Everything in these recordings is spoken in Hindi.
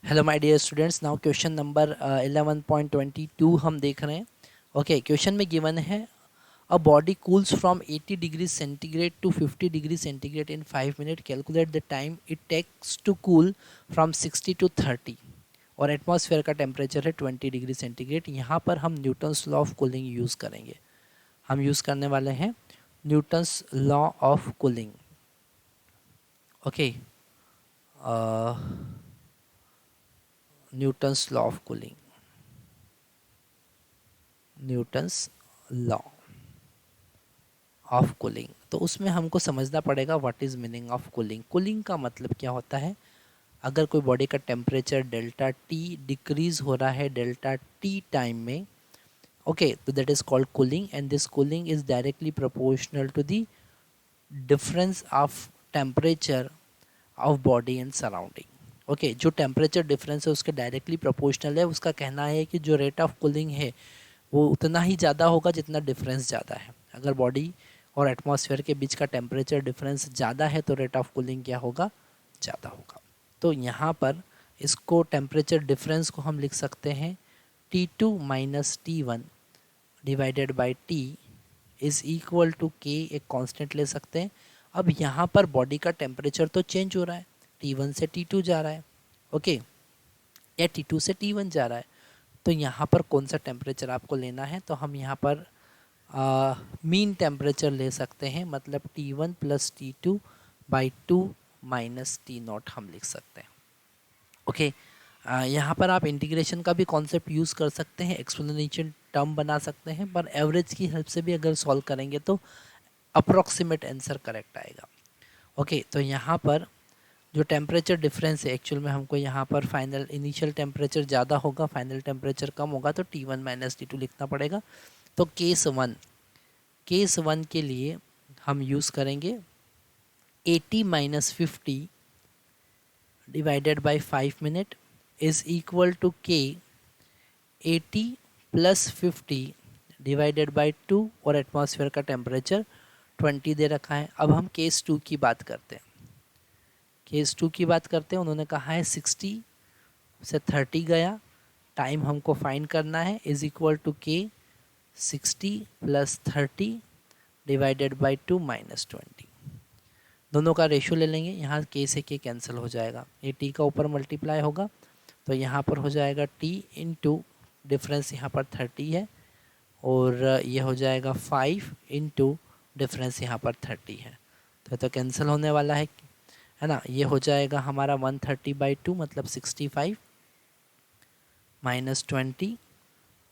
Hello my dear students, now question number 11.22 हम देख रहे हैं। ओके, क्वेश्चन में गिवन है a body cools from 80 degree centigrade to 50 degree centigrade in 5 minute. Calculate the time it takes to cool from 60 to 30 और एटमॉस्फेयर का टेम्परेचर है 20 डिग्री सेंटीग्रेड। यहाँ पर हम Newton's law of cooling use करेंगे। हम यूज़ करने वाले हैं Newton's law of cooling. Okay, Newton's law of cooling, Newton's law of cooling. तो उसमें हमको समझना पड़ेगा what is meaning of cooling. Cooling का मतलब क्या होता है? अगर कोई बॉडी का टेम्परेचर डेल्टा टी डिक्रीज हो रहा है डेल्टा टी टाइम में, ओके, तो that is called cooling and this cooling is directly proportional to the difference of temperature of body and surrounding. Okay, जो टेम्परेचर डिफरेंस है उसके डायरेक्टली प्रोपोर्शनल है। उसका कहना है कि जो रेट ऑफ कूलिंग है वो उतना ही ज़्यादा होगा जितना डिफरेंस ज़्यादा है। अगर बॉडी और एटमॉस्फेयर के बीच का टेम्परेचर डिफरेंस ज़्यादा है तो रेट ऑफ कूलिंग क्या होगा? ज़्यादा होगा। तो यहाँ पर इसको टेम्परेचर डिफरेंस को हम लिख सकते हैं T2 minus T1 divided by T is equal to K, एक कांस्टेंट ले सकते हैं। अब यहाँ पर बॉडी का टेम्परेचर तो चेंज हो रहा है, T1 से T2 जा रहा है, ओके, या T2 से T1 जा रहा है। तो यहाँ पर कौन सा टेम्परेचर आपको लेना है? तो हम यहाँ पर मीन टेम्परेचर ले सकते हैं, मतलब T1 plus T2 by 2 minus T0 हम लिख सकते हैं। ओके, यहाँ पर आप इंटीग्रेशन का भी कॉन्सेप्ट यूज़ कर सकते हैं, एक्सप्लेनेशन टर्म बना सकते हैं, पर एवरेज की हेल्प से भी अगर सॉल्व करेंगे तो अप्रॉक्सीमेट आंसर करेक्ट आएगा। ओके, तो यहाँ पर जो टेम्परेचर डिफरेंस है, एक्चुअल में हमको यहाँ पर फाइनल इनिशियल टेम्परेचर ज़्यादा होगा, फाइनल टेम्परेचर कम होगा, तो T1 माइनस T2 लिखना पड़ेगा। तो केस वन के लिए हम यूज़ करेंगे 80 minus 50 divided by 5 minute is equal to K 80 plus 50 divided by 2 और एटमॉस्फेयर का टेम्परेचर 20 दे रखा है। अब हम केस 2 की बात करते हैं। केस 2 की बात करते हैं, उन्होंने कहा है 60 से 30 गया, टाइम हमको फाइंड करना है, is equal to K 60 plus 30 divided by 2 minus 20। दोनों का रेशो ले लेंगे, यहाँ K से K कैंसिल हो जाएगा, ये T का ऊपर मल्टीप्लाई होगा, तो यहाँ पर हो जाएगा T इंटू डिफरेंस यहाँ पर 30 है, और ये हो जाएगा 5 इंटू डिफरेंस यहाँ पर 30 है, तो कैंसिल होने वाला है ना। ये हो जाएगा हमारा 130/2 मतलब 65 माइनस 20,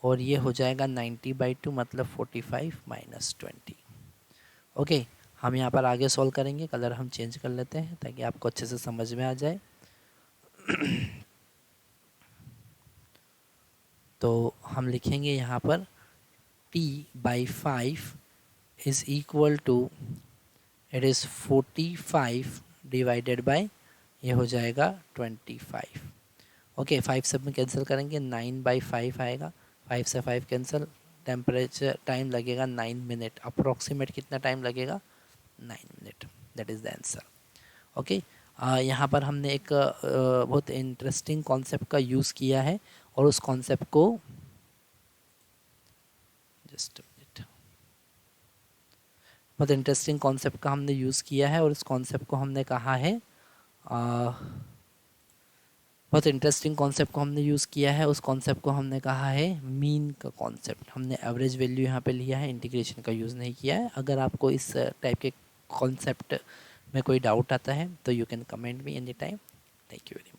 और ये हो जाएगा 90/2 मतलब 45 माइनस 20। ओके, हम यहाँ पर आगे सॉल्व करेंगे, कलर हम चेंज कर लेते हैं ताकि आपको अच्छे से समझ में आ जाए। तो हम लिखेंगे यहाँ पर T/5 is equal to, it is 45 divided by, ये हो जाएगा 25। ओके, 5 सब में कैंसिल करेंगे, 9/5 आएगा, 5 से 5 कैंसिल, टेम्परेचर टाइम लगेगा 9 मिनट, अप्रॉक्सीमेट कितना टाइम लगेगा? 9 minute, that is the answer. Okay, यहाँ पर हमने एक बहुत इंटरेस्टिंग कॉन्सेप्ट का यूज़ किया है, और उस कॉन्सेप्ट को जस्ट बहुत इंटरेस्टिंग कॉन्सेप्ट का हमने यूज़ किया है, और उस कॉन्सेप्ट को हमने कहा है बहुत इंटरेस्टिंग कॉन्सेप्ट को हमने यूज़ किया है, उस कॉन्सेप्ट को हमने कहा है मीन का कॉन्सेप्ट। हमने एवरेज वैल्यू यहाँ पे लिया है, इंटीग्रेशन का यूज़ नहीं किया है। अगर आपको इस टाइप के कॉन्सेप्ट में कोई डाउट आता है तो you can comment me any time. Thank you very much.